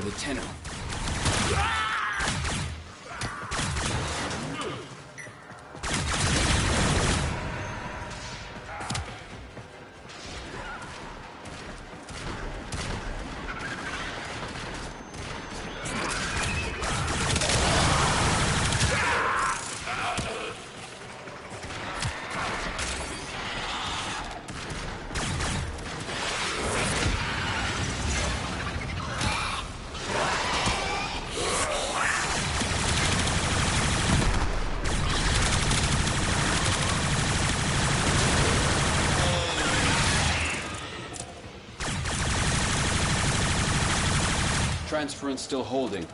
the tenor. Transference still holding.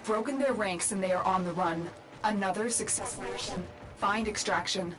Broken their ranks and they are on the run. Another successful mission. Find extraction.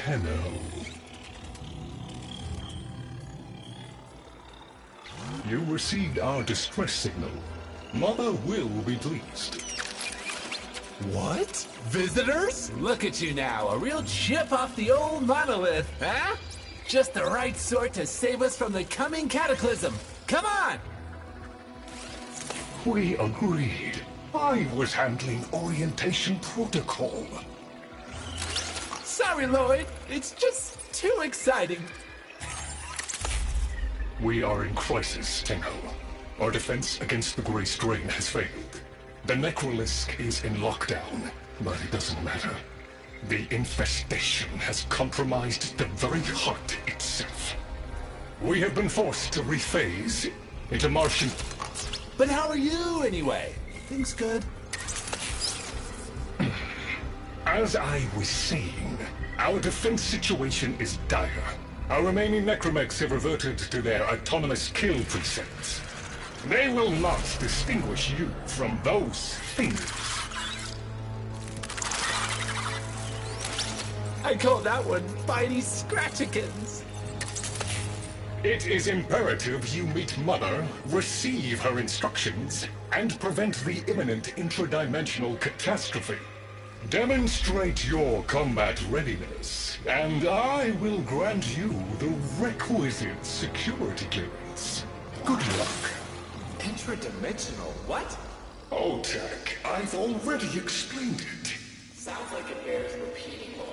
Tenno. You received our distress signal. Mother will be pleased. What? Visitors? Look at you now, a real chip off the old monolith, huh? Just the right sort to save us from the coming cataclysm. Come on! We agreed. I was handling orientation protocol. Sorry, Lloyd. It's just too exciting. We are in crisis, Tenno. Our defense against the Grey Strain has failed. The Necrolisk is in lockdown, but it doesn't matter. The infestation has compromised the very heart itself. We have been forced to rephase into Martian... But how are you, anyway? Things good? As I was saying, our defense situation is dire. Our remaining necromechs have reverted to their autonomous kill precepts. They will not distinguish you from those things. I call that one Bitey Scratchikins. It is imperative you meet Mother, receive her instructions, and prevent the imminent intradimensional catastrophe. Demonstrate your combat readiness, and I will grant you the requisite security clearance. Good luck. Intradimensional what? Oh, Tech, I've already explained it. Sounds like it bears repeating, Lord.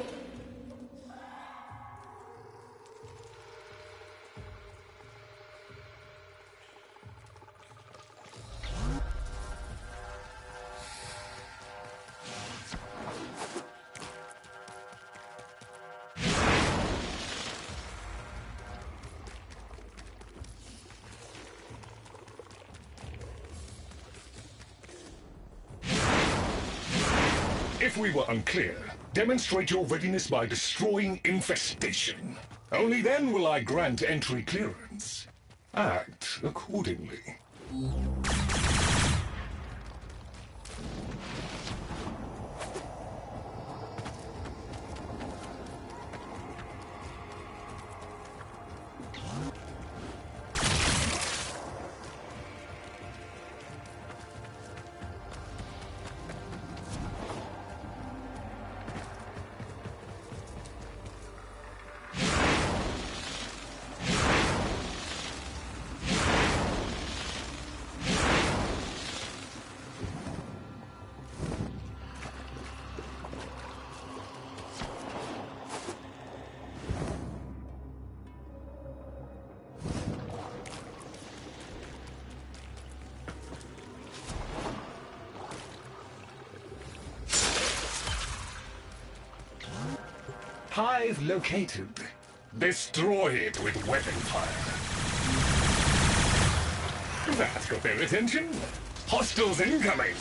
If we were unclear, demonstrate your readiness by destroying infestation. Only then will I grant entry clearance. Act accordingly. Hive located. Destroy it with weapon fire. That got their attention. Hostiles incoming.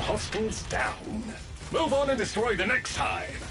Hostiles down. Move on and destroy the next hive.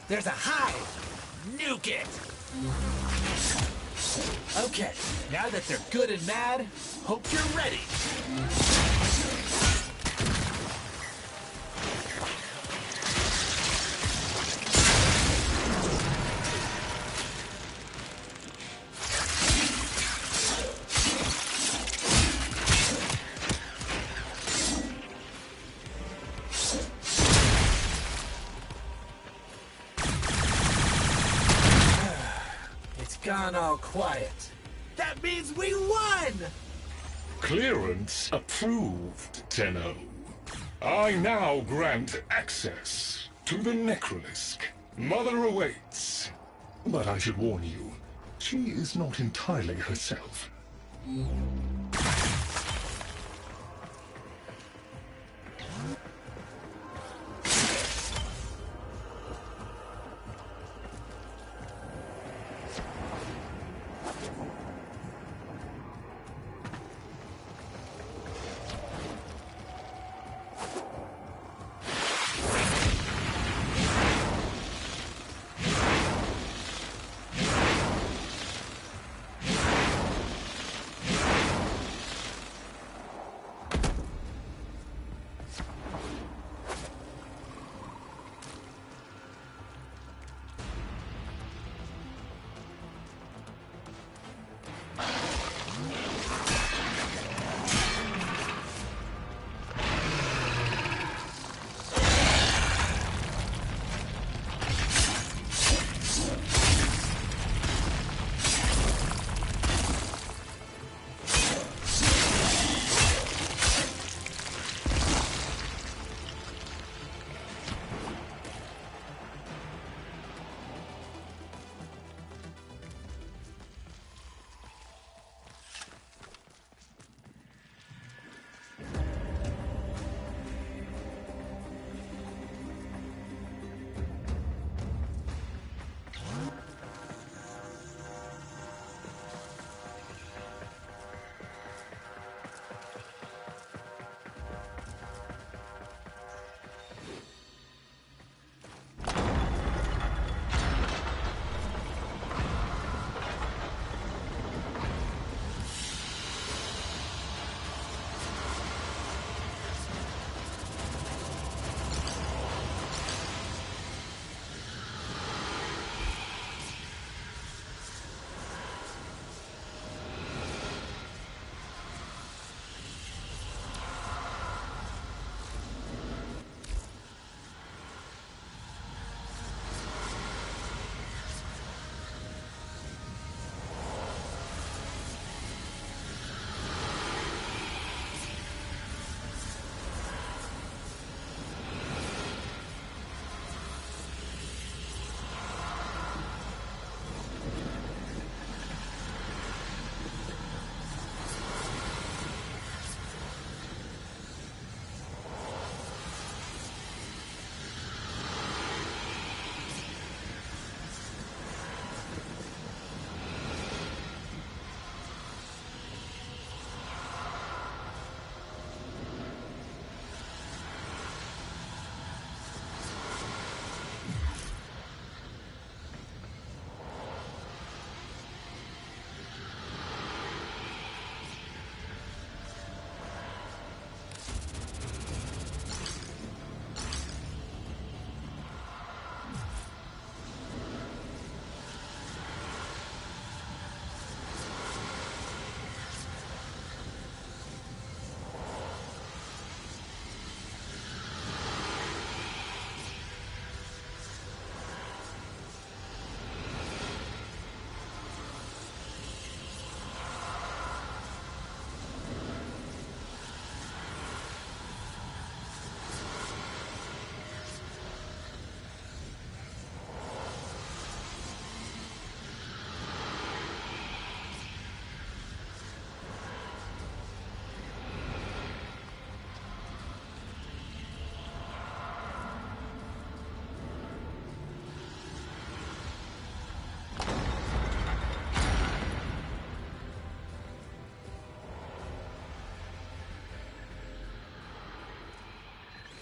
There's a hive! Nuke it! Okay, now that they're good and mad, hope you're ready. Gone all quiet. That means we won! Clearance approved, Tenno. I now grant access to the Necrolisk. Mother awaits. But I should warn you, she is not entirely herself.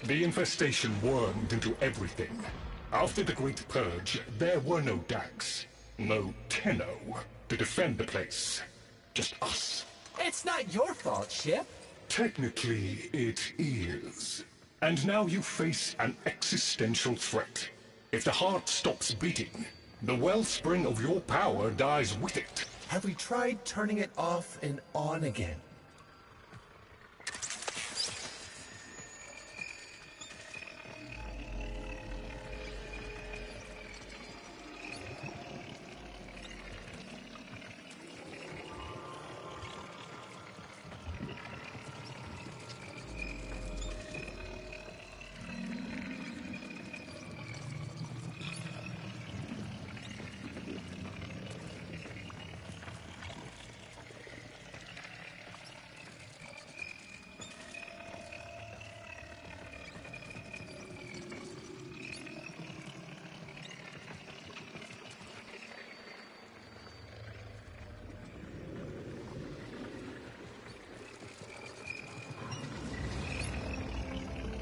The infestation wormed into everything. After the Great Purge, there were no Dax, no Tenno to defend the place. Just us. It's not your fault, Ship. Technically, it is. And now you face an existential threat. If the heart stops beating, the wellspring of your power dies with it. Have we tried turning it off and on again?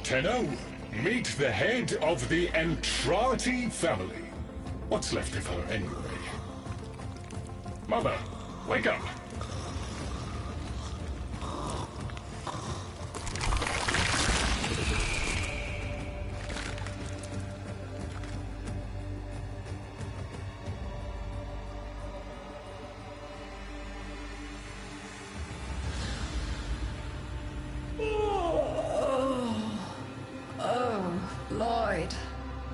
Tenno, meet the head of the Entrati family. What's left of her, anyway? Mother, wake up!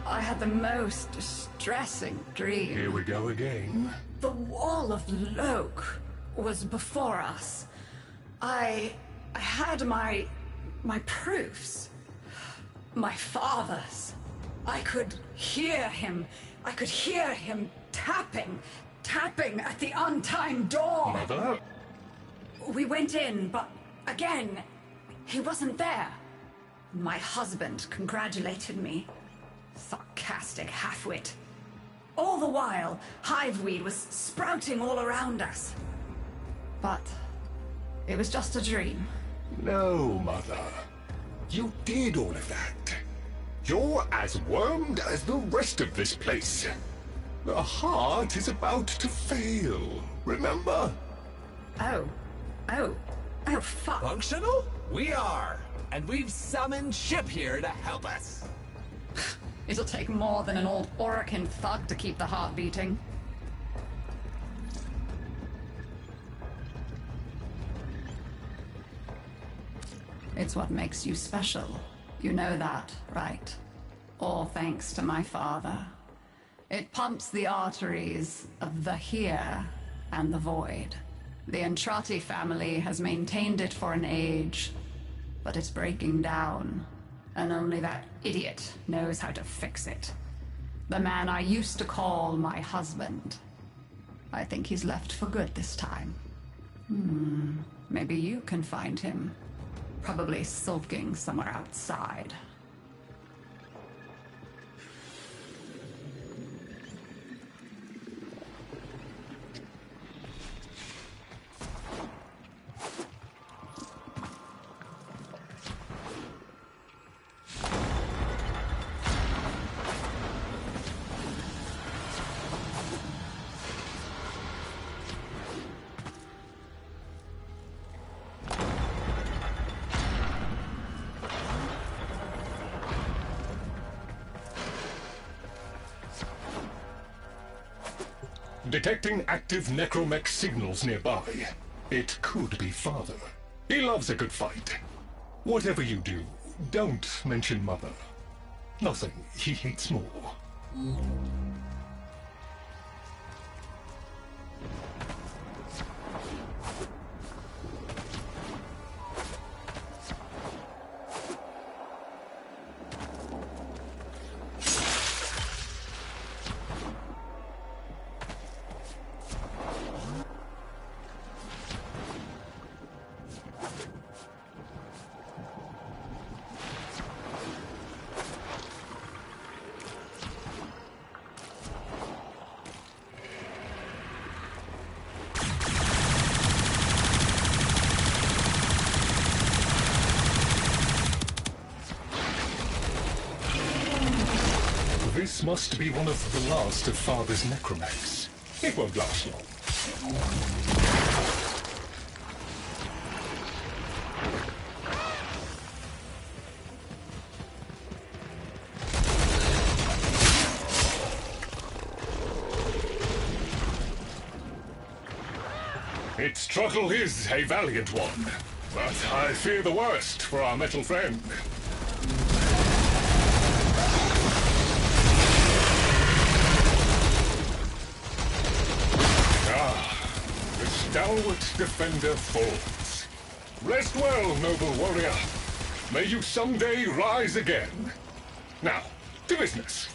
I had the most distressing dream. Here we go again. The wall of Loke was before us. I had my proofs. My father's. I could hear him. I could hear him tapping at the untimed door. Mother? We went in, but again, he wasn't there. My husband congratulated me. Sarcastic halfwit. All the while, hiveweed was sprouting all around us. But it was just a dream. No, Mother. You did all of that. You're as wormed as the rest of this place. The heart is about to fail, remember? Oh, fuck. Functional? We are. And we've summoned Ship here to help us. It'll take more than an old Orokin thug to keep the heart beating. It's what makes you special. You know that, right? All thanks to my father. It pumps the arteries of the here and the void. The Entrati family has maintained it for an age, but it's breaking down. And only that idiot knows how to fix it. The man I used to call my husband. I think he's left for good this time. Maybe you can find him. Probably sulking somewhere outside. Detecting active necromech signals nearby. It could be Father. He loves a good fight. Whatever you do, don't mention Mother. Nothing he hates more. This must be one of the last of Father's necromechs. It won't last long. Its struggle is a valiant one, but I fear the worst for our metal friend. The stalwart defender falls. Rest well, noble warrior. May you someday rise again. Now, to business.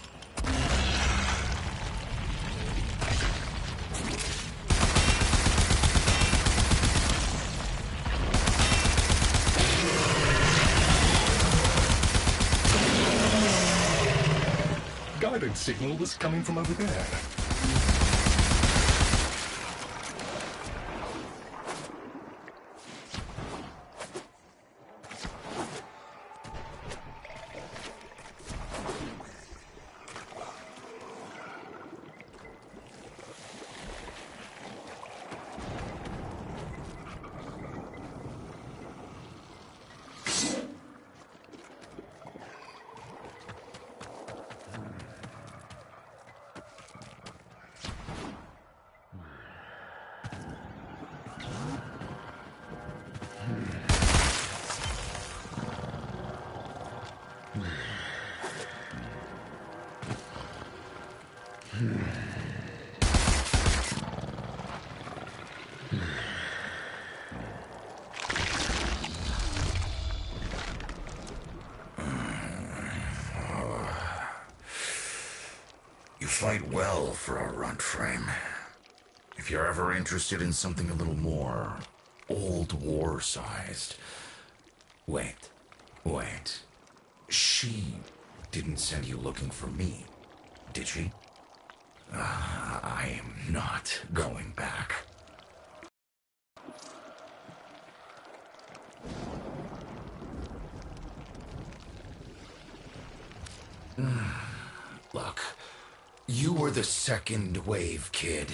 Guidance signal was coming from over there. You fight well for a runt frame. If you're ever interested in something a little more old war-sized... Wait. She didn't send you looking for me, did she? I am not going back. Look, you were the second wave, kid.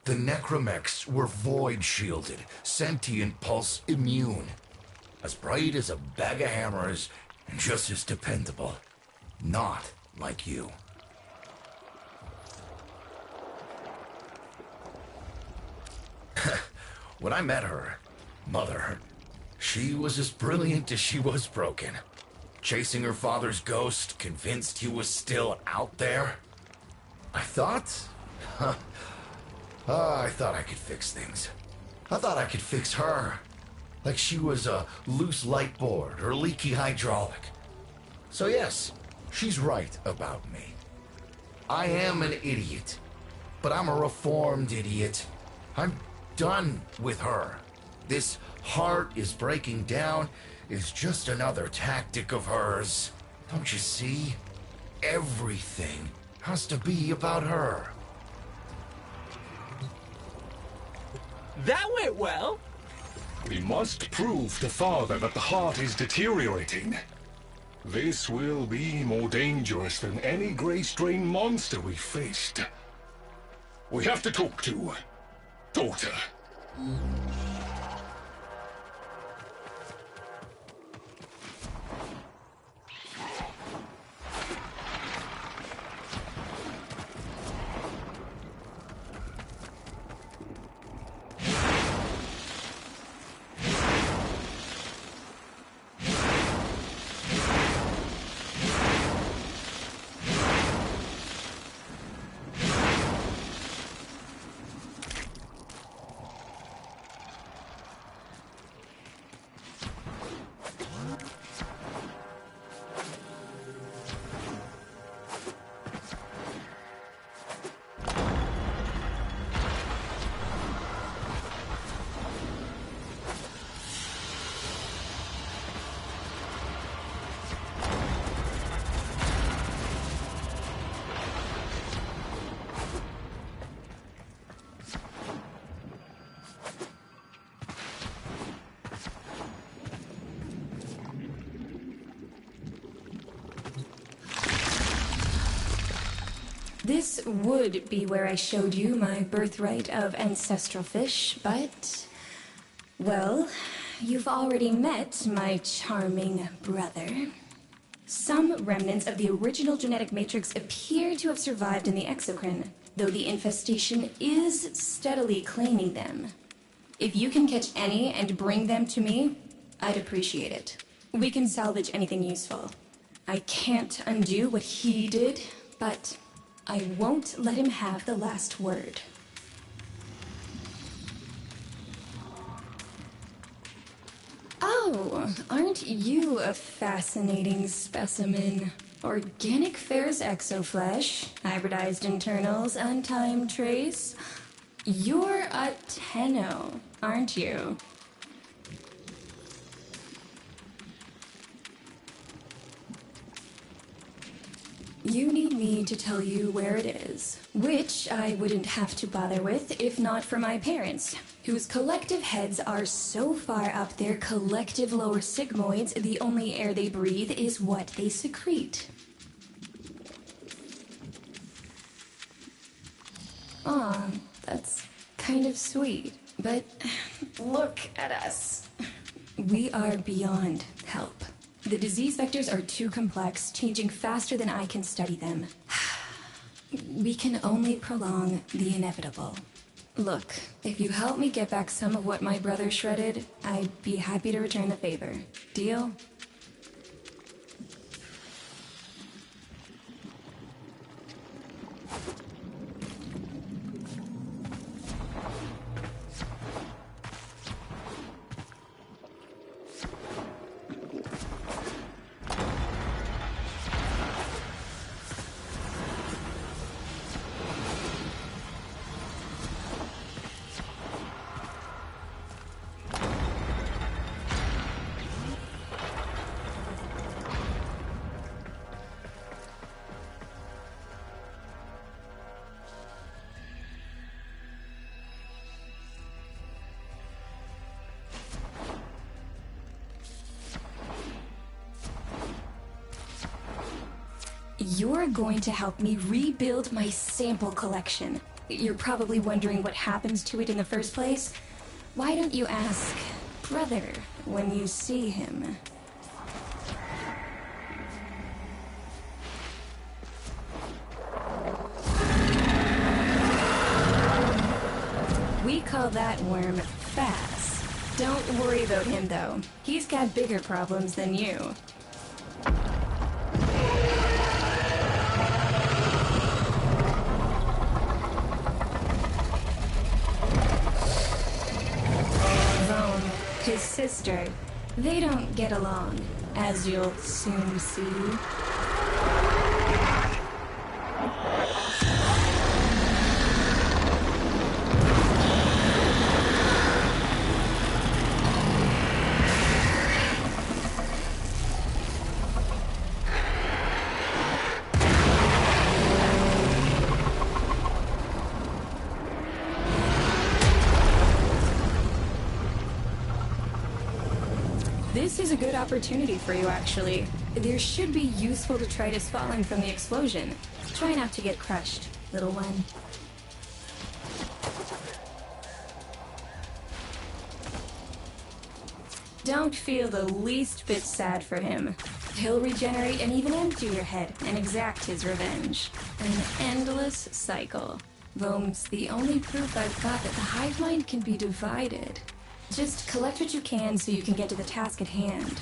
The necromechs were void-shielded, sentient pulse immune. As bright as a bag of hammers, and just as dependable. Not like you. When I met her, Mother, she was as brilliant as she was broken. Chasing her father's ghost, convinced he was still out there. I thought I could fix things. I thought I could fix her. Like she was a loose light board or leaky hydraulic. So yes, she's right about me. I am an idiot, but I'm a reformed idiot. I'm done with her. This heart is breaking down is just another tactic of hers. Don't you see? Everything has to be about her. That went well. We must prove to Father that the heart is deteriorating. This will be more dangerous than any gray-strain monster we faced. We have to talk to daughter. This would be where I showed you my birthright of ancestral fish, but... well, you've already met my charming brother. Some remnants of the original genetic matrix appear to have survived in the exocrine, though the infestation is steadily claiming them. If you can catch any and bring them to me, I'd appreciate it. We can salvage anything useful. I can't undo what he did, but I won't let him have the last word. Oh, aren't you a fascinating specimen? Organic ferrous exoflesh, hybridized internals, untimed trace. You're a Tenno, aren't you? You need me to tell you where it is, which I wouldn't have to bother with if not for my parents, whose collective heads are so far up their collective lower sigmoids, the only air they breathe is what they secrete. Aw, that's kind of sweet, but look at us. We are beyond help. The disease vectors are too complex, changing faster than I can study them. We can only prolong the inevitable. Look, if you help me get back some of what my brother shredded, I'd be happy to return the favor. Deal? You're going to help me rebuild my sample collection. You're probably wondering what happens to it in the first place. Why don't you ask brother when you see him? We call that worm Fast. Don't worry about him though. He's got bigger problems than you. His sister, they don't get along, as you'll soon see. This is a good opportunity for you, actually. There should be useful detritus falling from the explosion. Try not to get crushed, little one. Don't feel the least bit sad for him. He'll regenerate and even empty your head and exact his revenge. An endless cycle. Vome's the only proof I've got that the hive mind can be divided. Just collect what you can so you can get to the task at hand.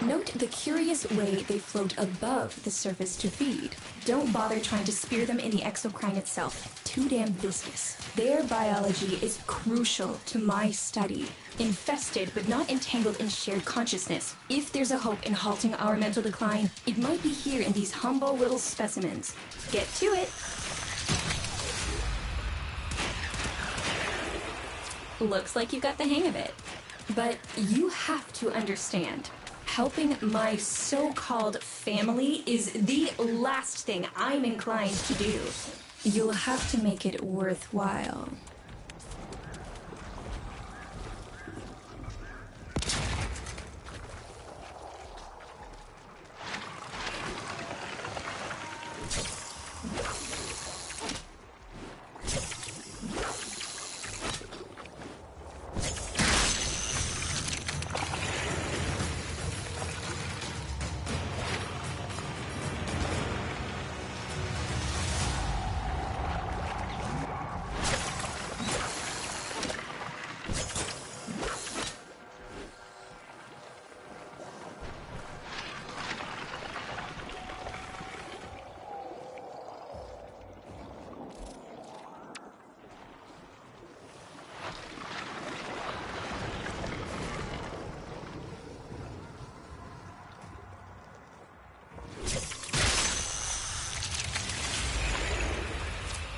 Note the curious way they float above the surface to feed. Don't bother trying to spear them in the exocrine itself. Too damn viscous. Their biology is crucial to my study. Infested but not entangled in shared consciousness. If there's a hope in halting our mental decline, it might be here in these humble little specimens. Get to it! Looks like you got the hang of it. But you have to understand, helping my so-called family is the last thing I'm inclined to do. You'll have to make it worthwhile.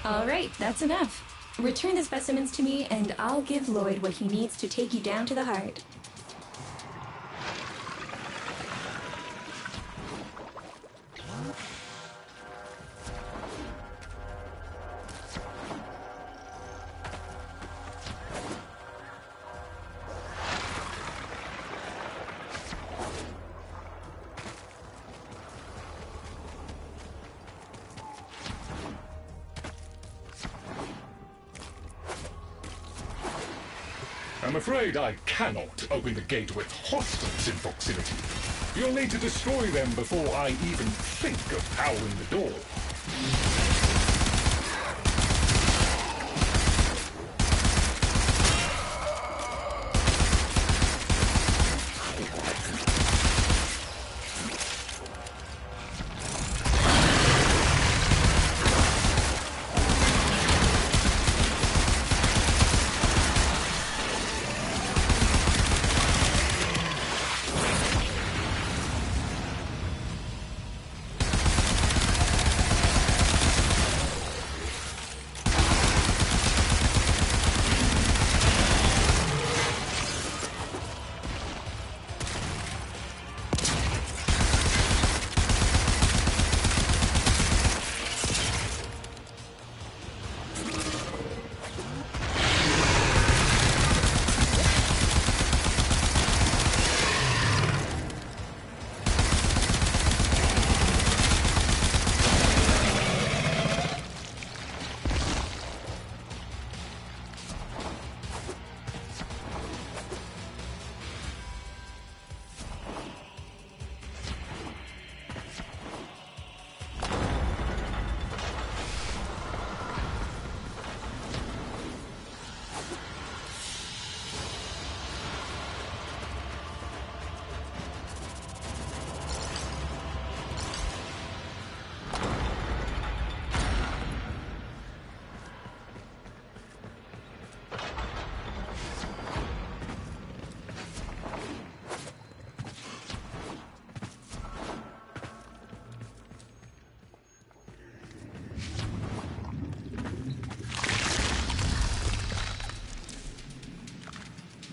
All right, that's enough. Return the specimens to me, and I'll give Lloyd what he needs to take you down to the heart. I'm afraid I cannot open the gate with hostiles in proximity. You'll need to destroy them before I even think of powering the door.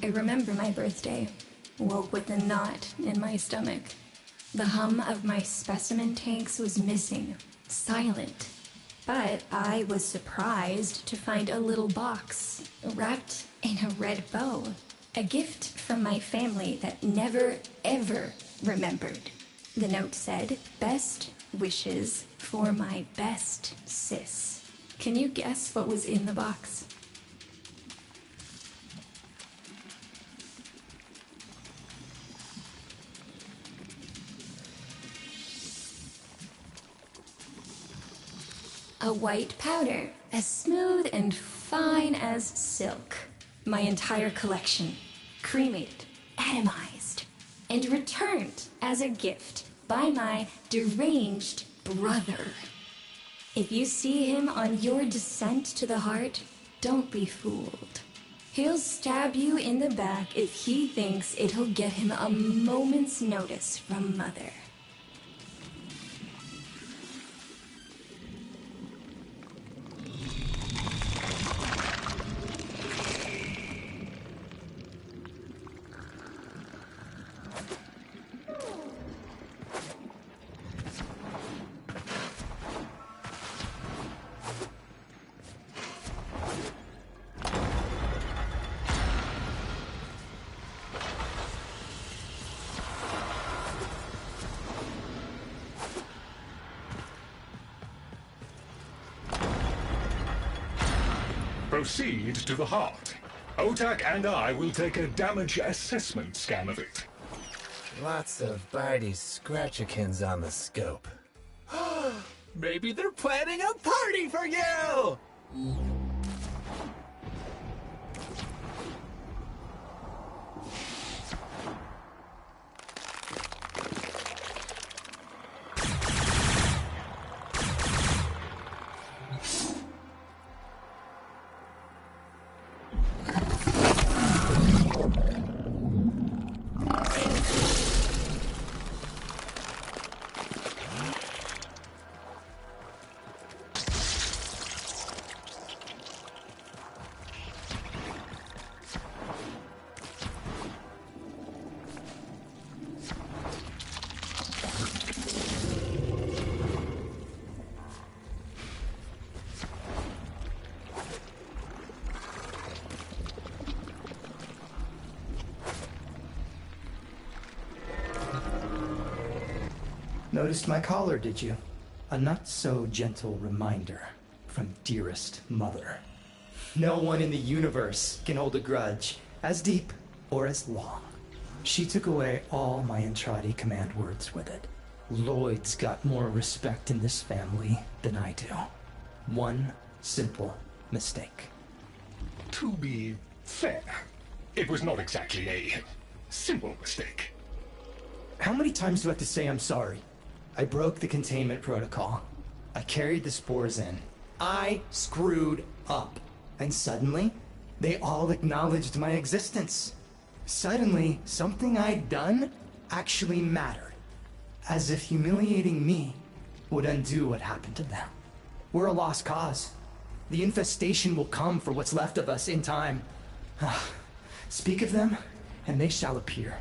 I remember my birthday. Woke with a knot in my stomach. The hum of my specimen tanks was missing. Silent. But I was surprised to find a little box wrapped in a red bow. A gift from my family that never, ever remembered. The note said, "Best wishes for my best sis." Can you guess what was in the box? A white powder, as smooth and fine as silk. My entire collection. Cremated. lobotomized and returned as a gift by my deranged brother. If you see him on your descent to the heart, don't be fooled. He'll stab you in the back if he thinks it'll get him a moment's notice from Mother. Proceed to the heart. Otak and I will take a damage assessment scan of it. Lots of Barty Scratchikins on the scope. Maybe they're planning a party for you! Noticed my collar, did you? A not-so-gentle reminder from dearest mother. No one in the universe can hold a grudge as deep or as long. She took away all my Entradi command words with it. Lloyd's got more respect in this family than I do. One simple mistake. To be fair, it was not exactly a simple mistake. How many times do I have to say I'm sorry? I broke the containment protocol. I carried the spores in. I screwed up. And suddenly, they all acknowledged my existence. Suddenly, something I'd done actually mattered. As if humiliating me would undo what happened to them. We're a lost cause. The infestation will come for what's left of us in time. Speak of them, and they shall appear.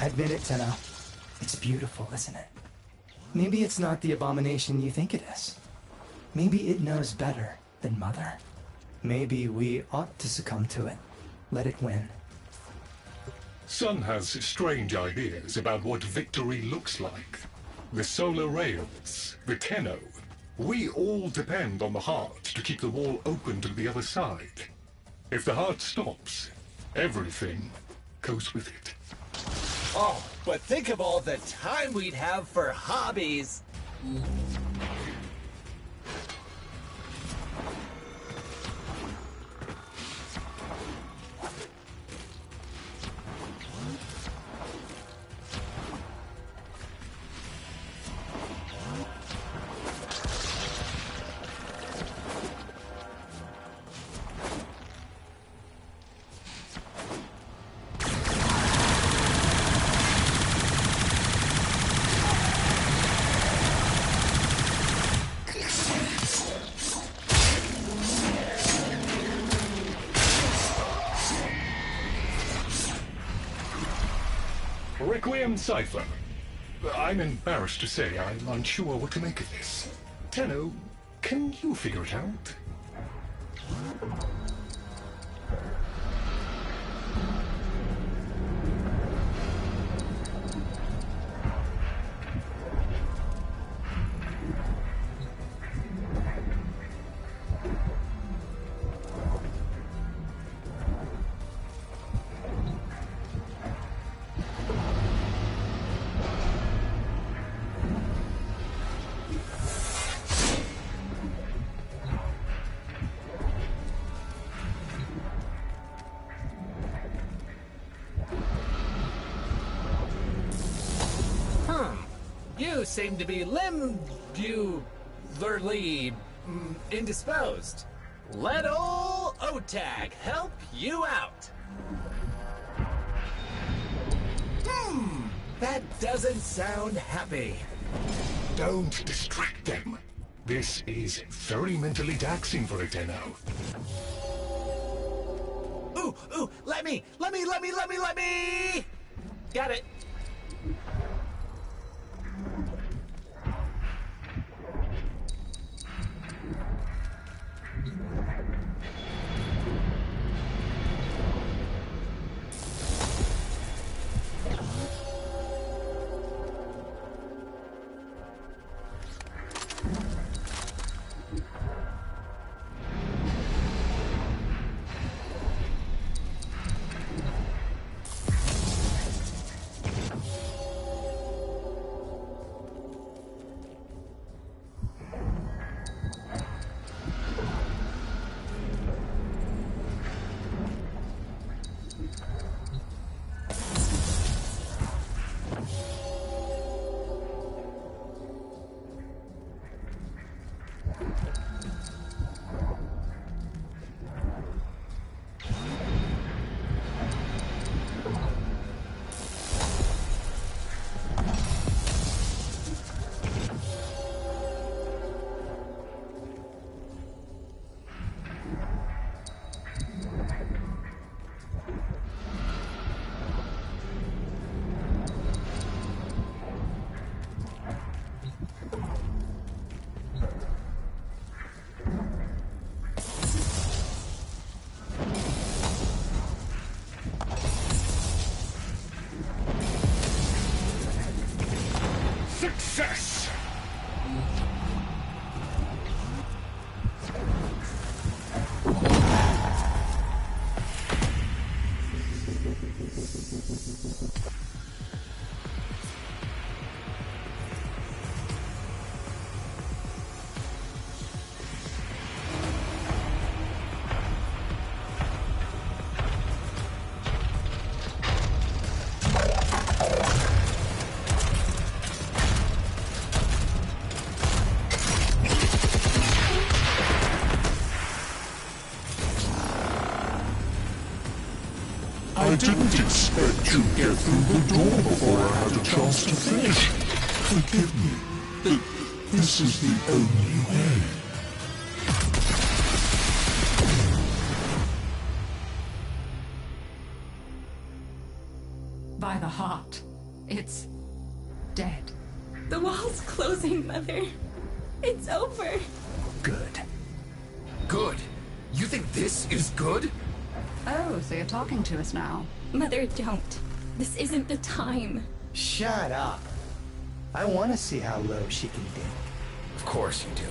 Admit it, Tenno. It's beautiful, isn't it? Maybe it's not the abomination you think it is. Maybe it knows better than Mother. Maybe we ought to succumb to it. Let it win. Sun has strange ideas about what victory looks like. The solar rails, the Tenno. We all depend on the heart to keep the wall open to the other side. If the heart stops, everything goes with it. Oh, but think of all the time we'd have for hobbies. Requiem Cipher. I'm embarrassed to say I'm unsure what to make of this. Tenno, can you figure it out? you seem to be indisposed. Let ol' OTAG help you out. That doesn't sound happy. Don't distract them. This is very mentally taxing for a Tenno. Ooh, let me! Got it. Success! I didn't expect you'd get through the door before I had a chance to finish. Forgive me, but this is the only way. By the heart, it's dead. The wall's closing, Mother. It's over. Good. Good? You think this is good? Oh, so you're talking to us now. Mother, don't. This isn't the time. Shut up. I want to see how low she can dig. Of course you do.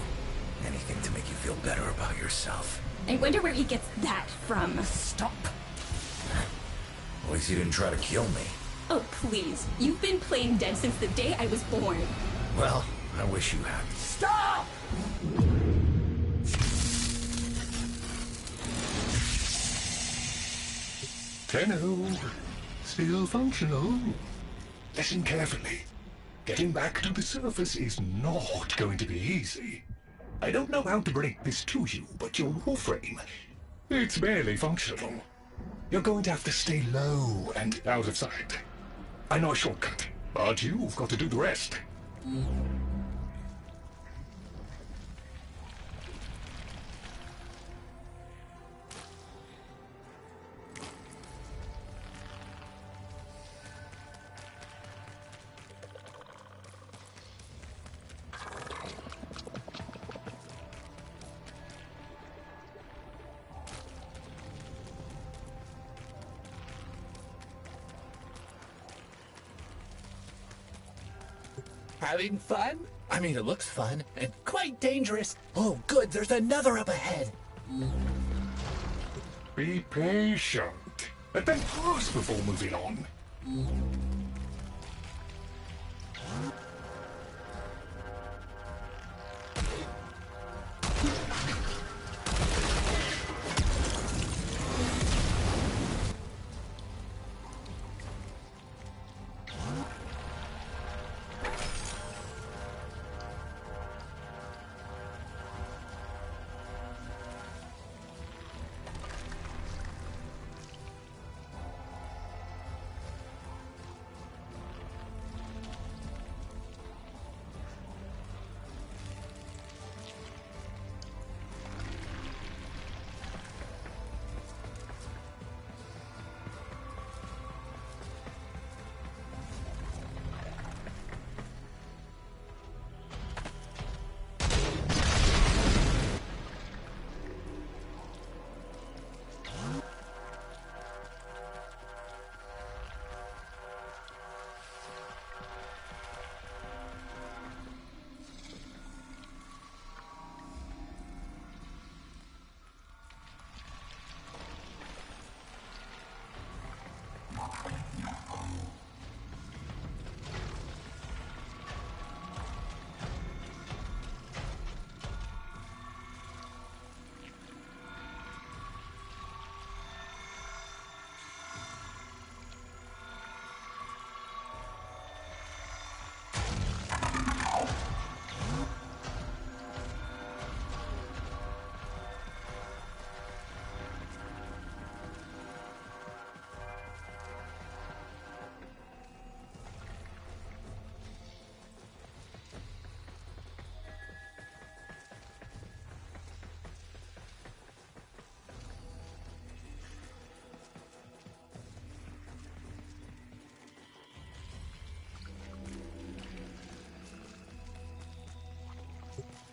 Anything to make you feel better about yourself. I wonder where he gets that from. Stop. At least you didn't try to kill me. Oh, please. You've been playing dead since the day I was born. Well, I wish you had. Stop! Tenno, still functional. Listen carefully. Getting back to the surface is not going to be easy. I don't know how to break this to you, but your Warframe, it's barely functional. You're going to have to stay low and out of sight. I know a shortcut, but you've got to do the rest. Having fun? I mean, it looks fun and quite dangerous. Oh, good, there's another up ahead. Be patient. Let them pass before moving on.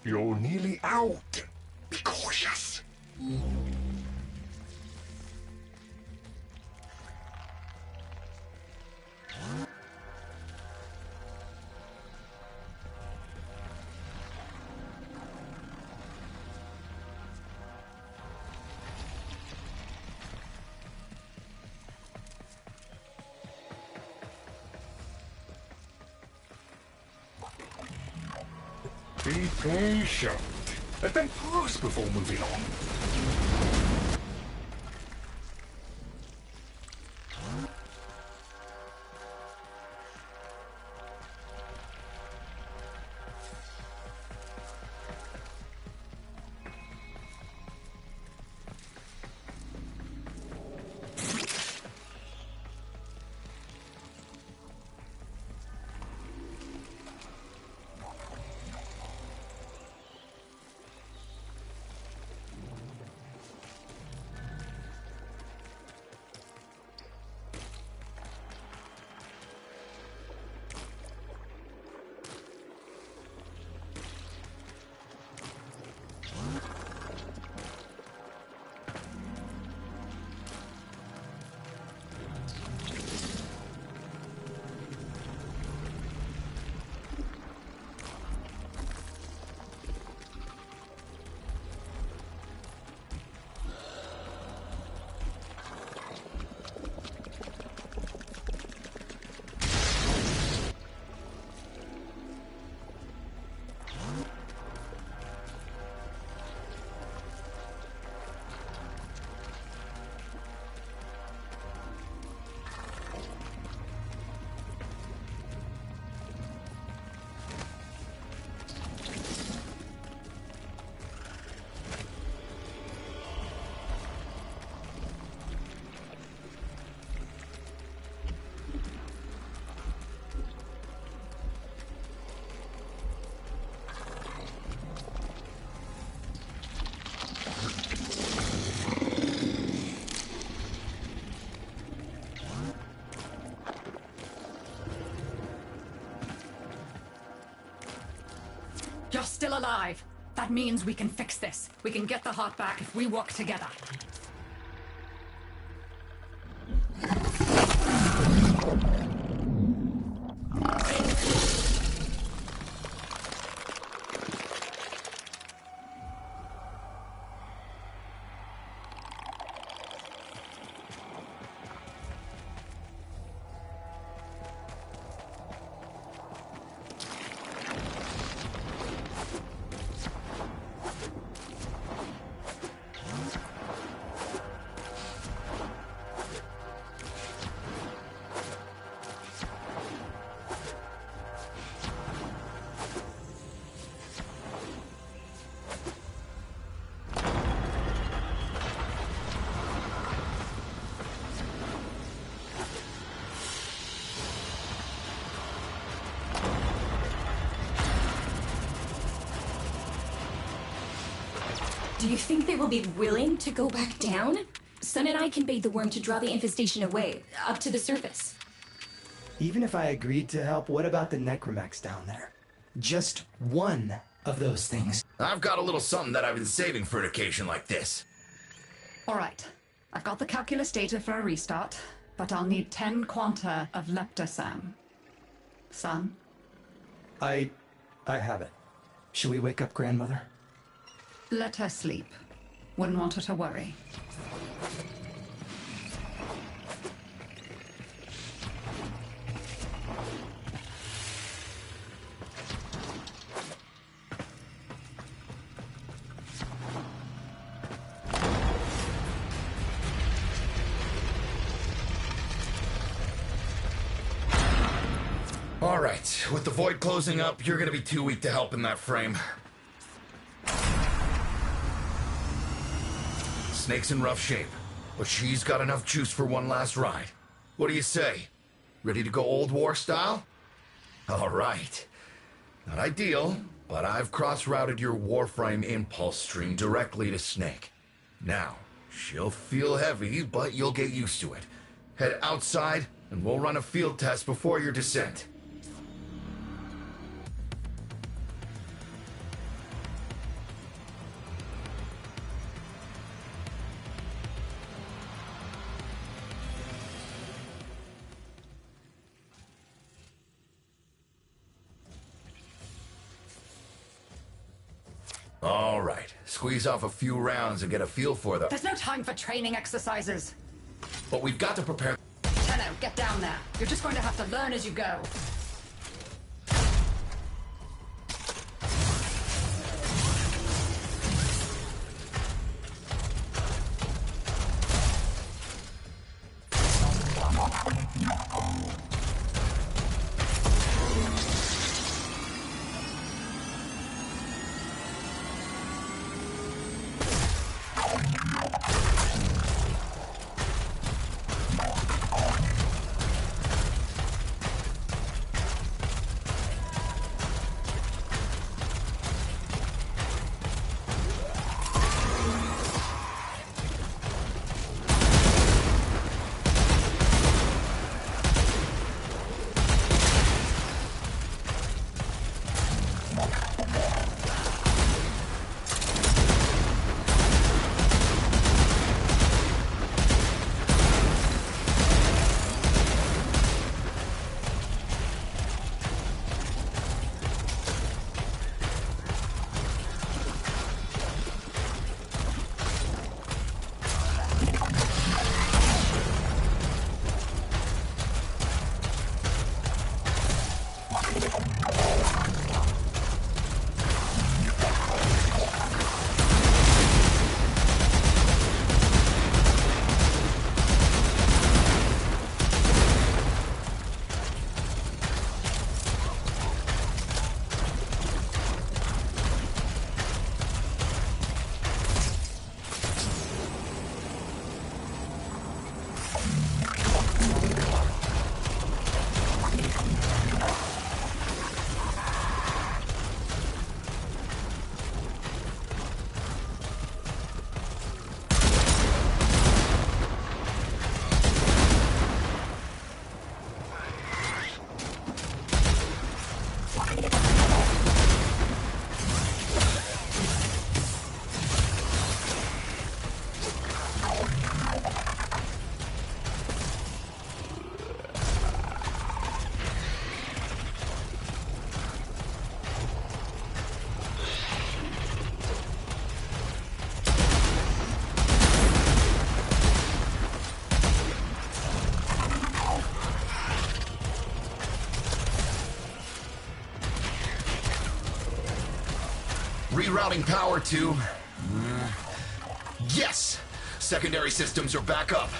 You're nearly out. Be cautious. Be patient. Let them pass before moving on. You're still alive. That means we can fix this. We can get the heart back if we work together. Do you think they will be willing to go back down? Sun and I can bait the worm to draw the infestation away, up to the surface. Even if I agreed to help, what about the necromechs down there? Just one of those things. I've got a little something that I've been saving for an occasion like this. All right. I've got the calculus data for a restart, but I'll need 10 quanta of leptosam. Son? I have it. Should we wake up grandmother? Let her sleep. Wouldn't want her to worry. All right, with the void closing up, you're gonna be too weak to help in that frame. Snake's in rough shape, but she's got enough juice for one last ride. What do you say? Ready to go old war style? All right. Not ideal, but I've cross-routed your Warframe impulse stream directly to Snake. Now, she'll feel heavy, but you'll get used to it. Head outside, and we'll run a field test before your descent. All right. Squeeze off a few rounds and get a feel for them. There's no time for training exercises. But we've got to prepare... Tenno, get down there. You're just going to have to learn as you go. Rerouting power to... Yes! Secondary systems are back up.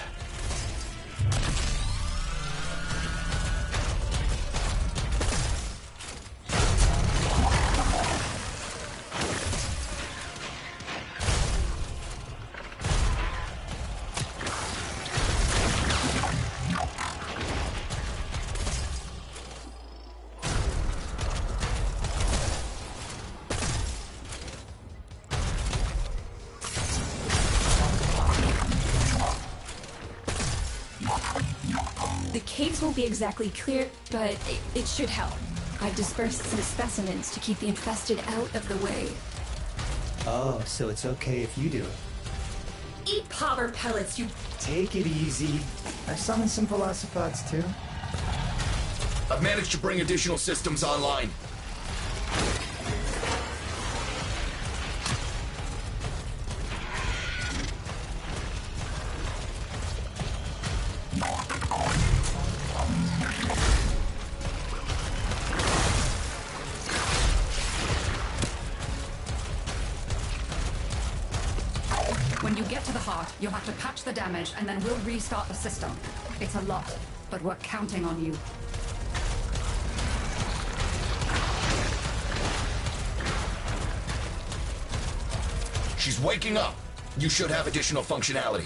The caves won't be exactly clear, but it should help. I've dispersed some specimens to keep the infested out of the way. Oh, so it's okay if you do it. Eat powder pellets, you... Take it easy. I summoned some velocipods too. I've managed to bring additional systems online. When you get to the heart, you'll have to patch the damage, and then we'll restart the system. It's a lot, but we're counting on you. She's waking up. You should have additional functionality.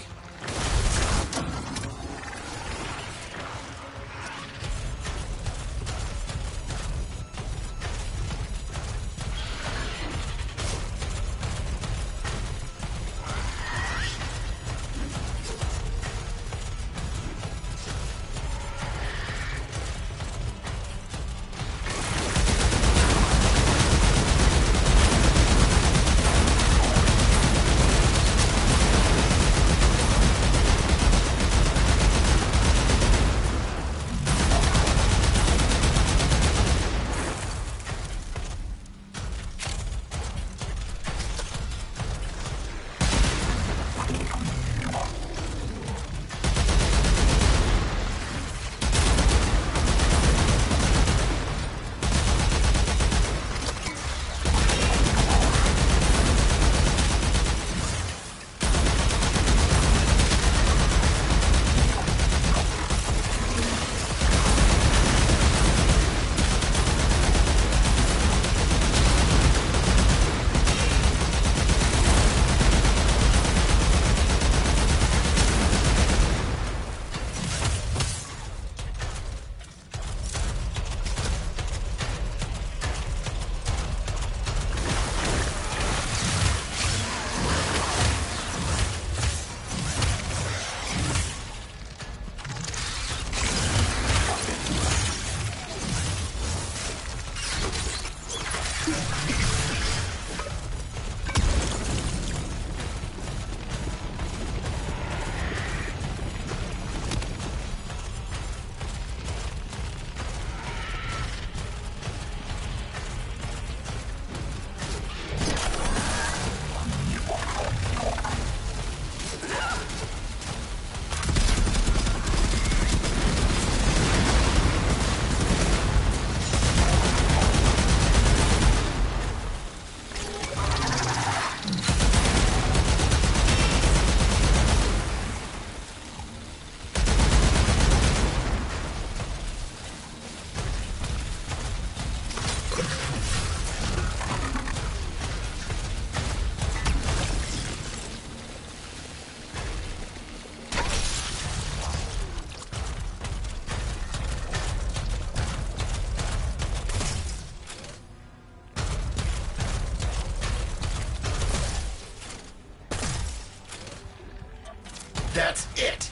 That's it!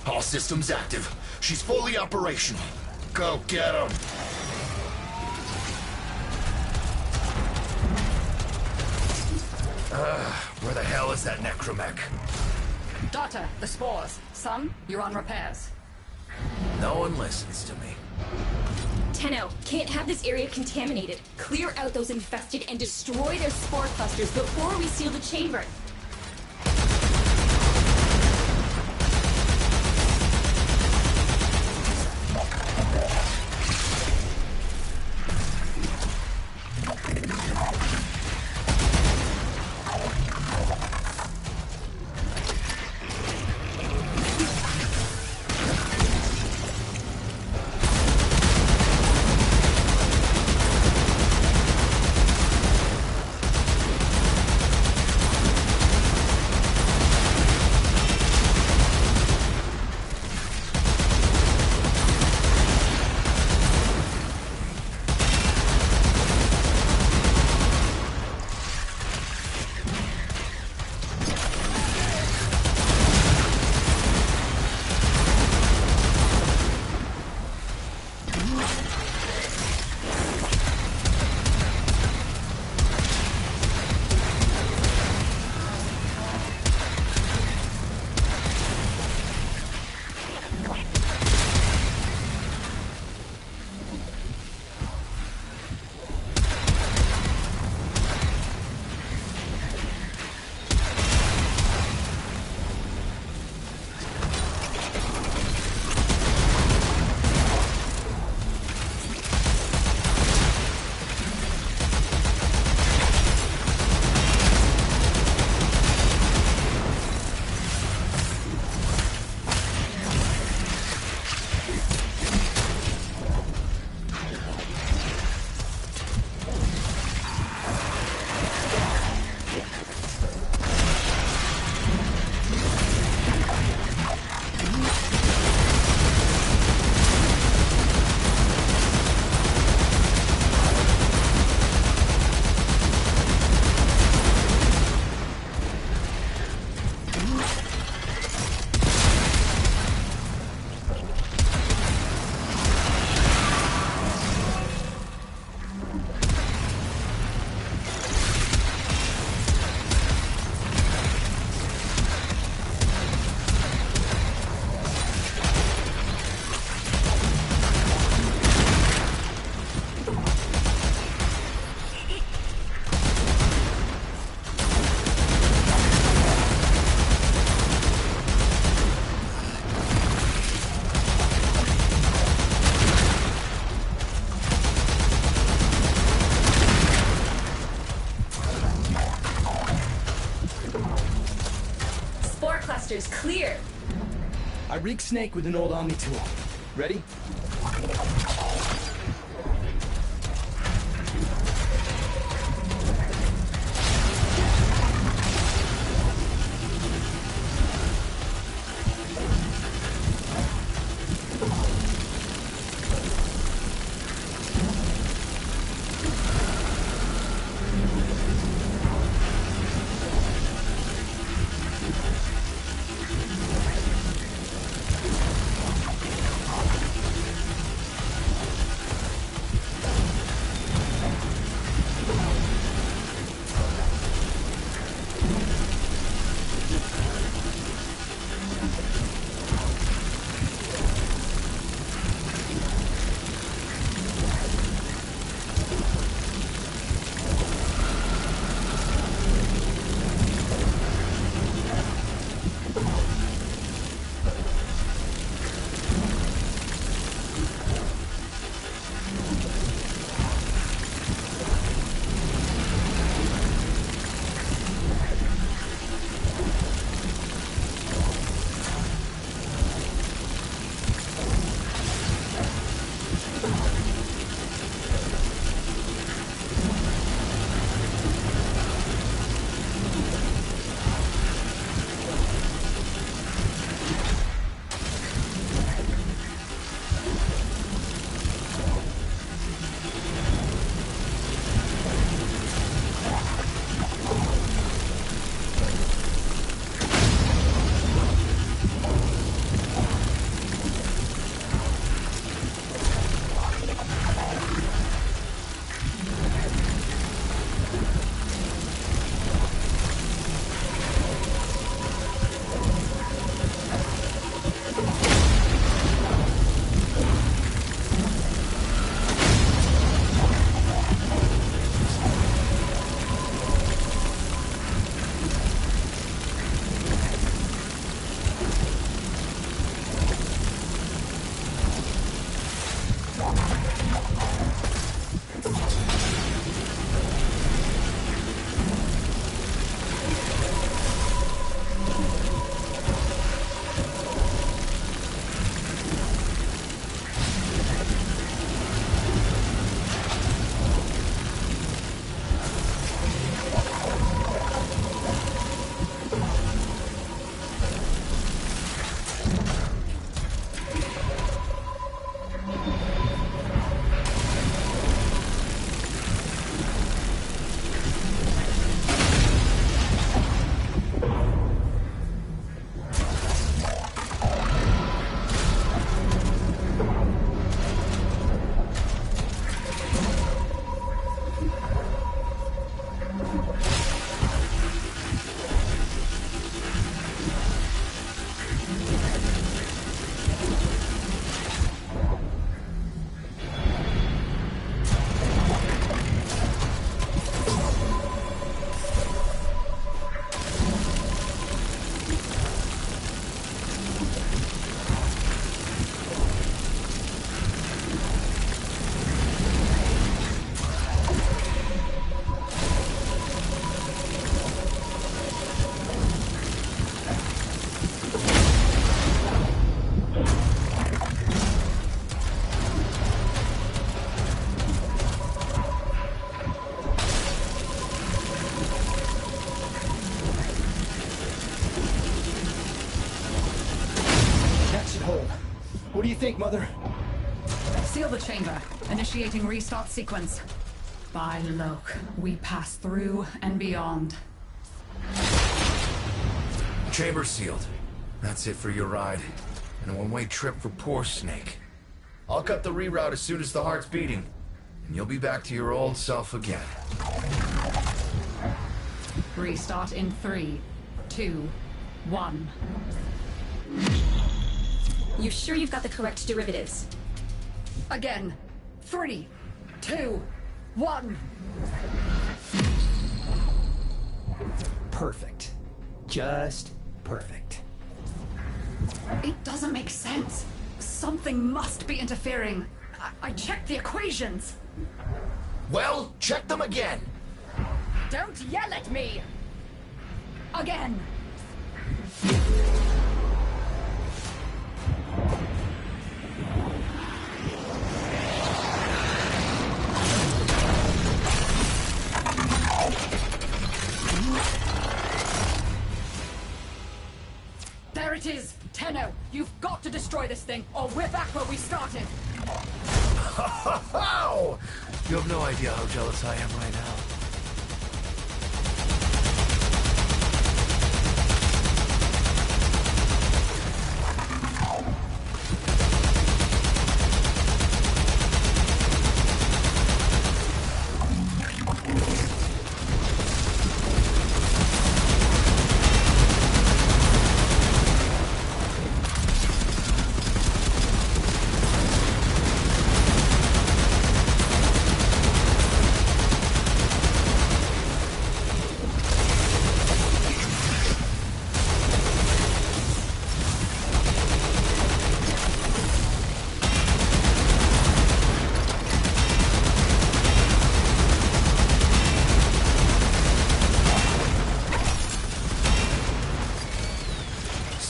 All systems active. She's fully operational. Go get 'em! Where the hell is that necromech? Daughter, the spores. Son, you're on repairs. No one listens to me. Tenno, can't have this area contaminated. Clear out those infested and destroy their spore clusters before we seal the chamber. Clear! I rigged Snake with an old Omni tool. Ready? What do you think, Mother? Seal the chamber. Initiating restart sequence. By Loke, we pass through and beyond. Chamber sealed. That's it for your ride. And a one-way trip for poor Snake. I'll cut the reroute as soon as the heart's beating. And you'll be back to your old self again. Restart in 3, 2, 1. You sure you've got the correct derivatives? Again. 3, 2, 1. Perfect. Just perfect. It doesn't make sense. Something must be interfering. I checked the equations. Well, check them again. Don't yell at me! Again! There it is! Tenno, you've got to destroy this thing, or we're back where we started! How? You have no idea how jealous I am right now.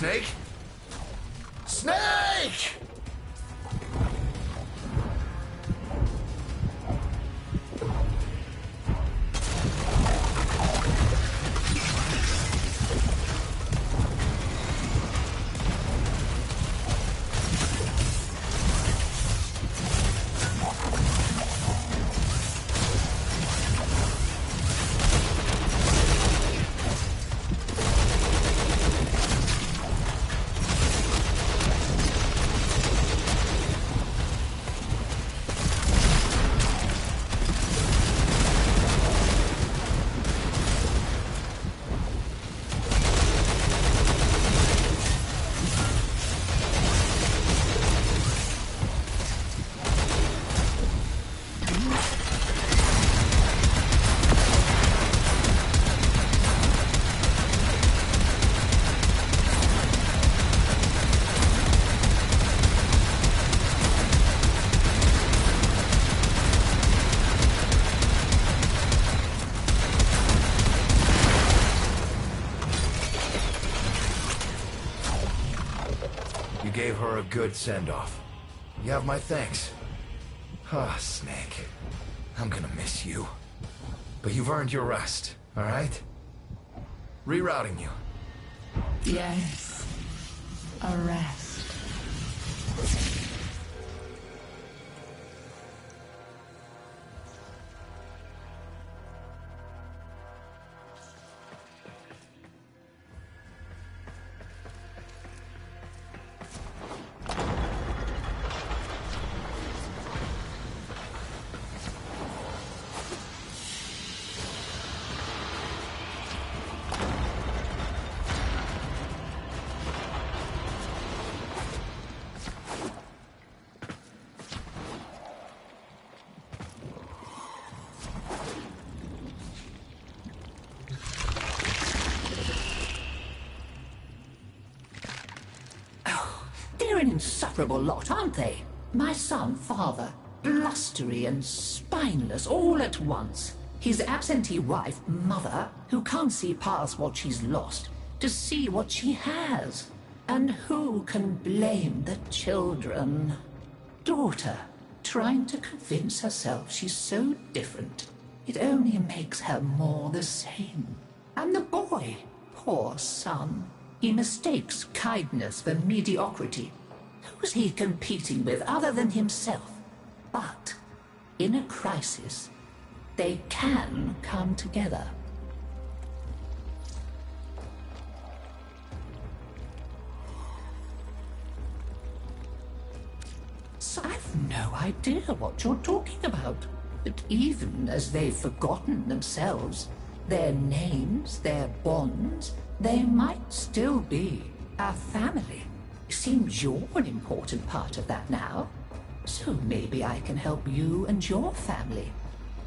Snake? Snake! You gave her a good send-off. You have my thanks. Ah, Snake. I'm gonna miss you. But you've earned your rest, all right? Rerouting you. Yes. A rest. They're an insufferable lot, aren't they? My son, father, blustery and spineless all at once. His absentee wife, mother, who can't see past what she's lost to see what she has. And who can blame the children? Daughter, trying to convince herself she's so different. It only makes her more the same. And the boy, poor son, he mistakes kindness for mediocrity. Who's he competing with other than himself? But in a crisis, they can come together. So I've no idea what you're talking about. But even as they've forgotten themselves, their names, their bonds, they might still be our family. Seems you're an important part of that now. So maybe I can help you and your family.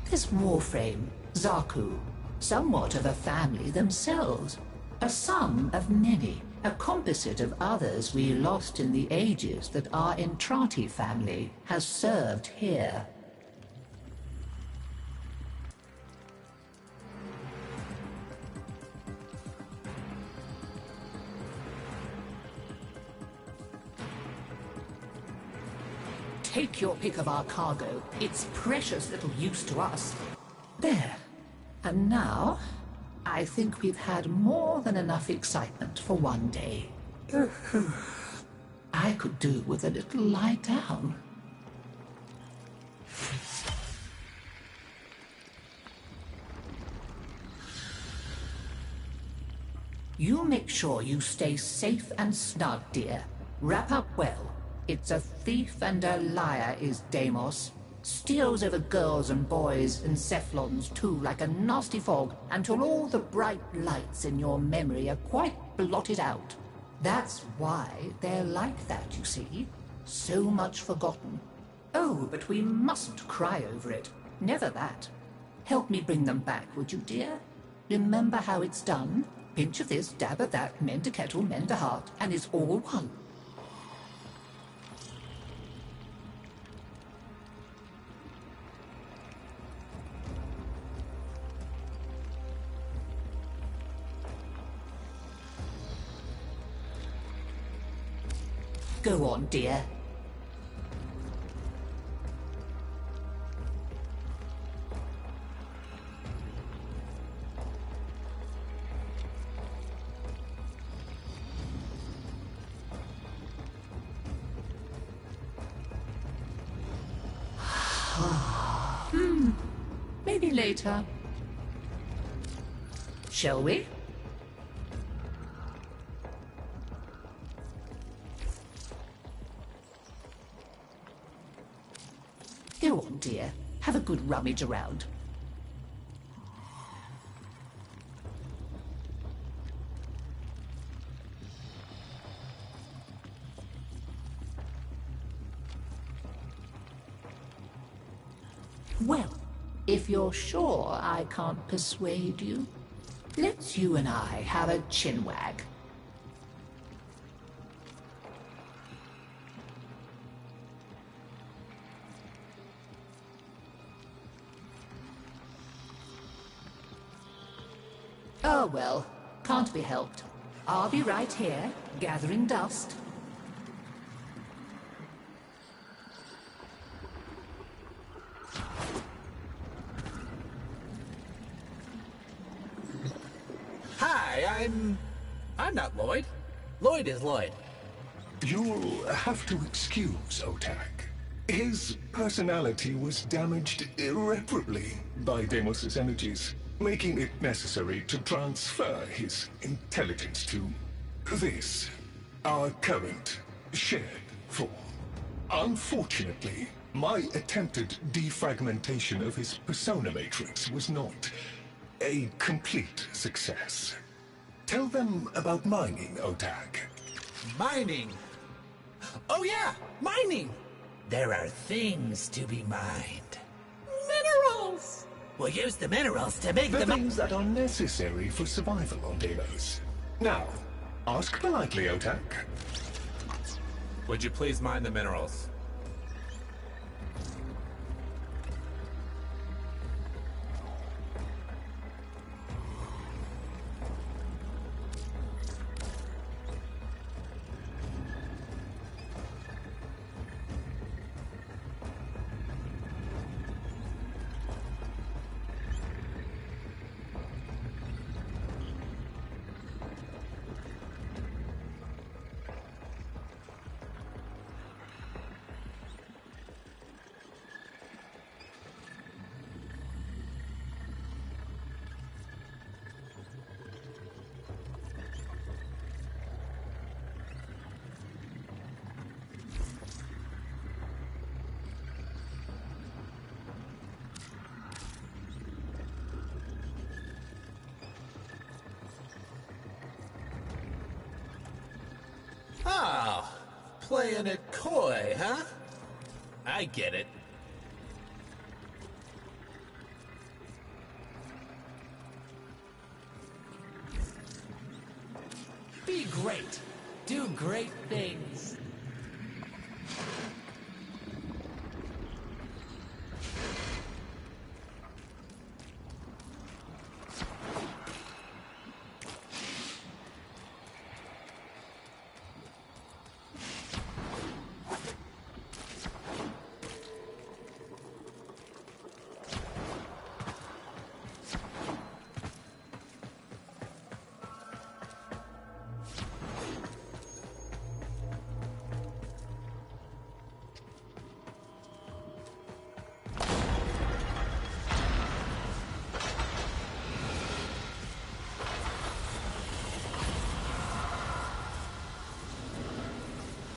There's Warframe, Zaku, somewhat of a family themselves. A sum of many, a composite of others we lost in the ages that our Entrati family has served here. Take your pick of our cargo. It's precious little use to us. There. And now, I think we've had more than enough excitement for one day. I could do with a little lie down. You make sure you stay safe and snug, dear. Wrap up well. It's a thief and a liar is Deimos. Steals over girls and boys and Cephalons too like a nasty fog until all the bright lights in your memory are quite blotted out. That's why they're like that, you see. So much forgotten. Oh, but we mustn't cry over it. Never that. Help me bring them back, would you, dear? Remember how it's done? Pinch of this, dab of that, mend a kettle, mend a heart, and it's all one. Go on, dear. Maybe later. Shall we? Go on, dear. Have a good rummage around. Well, if you're sure I can't persuade you, let's you and I have a chinwag. Oh well, can't be helped. I'll be right here, gathering dust. Hi, I'm not Lloyd. Lloyd is Lloyd. You'll have to excuse Otak. His personality was damaged irreparably by Deimos' energies, making it necessary to transfer his intelligence to this, our current shared form. Unfortunately, my attempted defragmentation of his persona matrix was not a complete success. Tell them about mining, Otak. Mining. Oh yeah, mining. There are things to be mined. Minerals. We'll use the minerals to make The things that are necessary for survival on Deimos. Now, ask politely, Otak. Would you please mine the minerals? Playing it coy, huh? I get it. Be great. Do great things.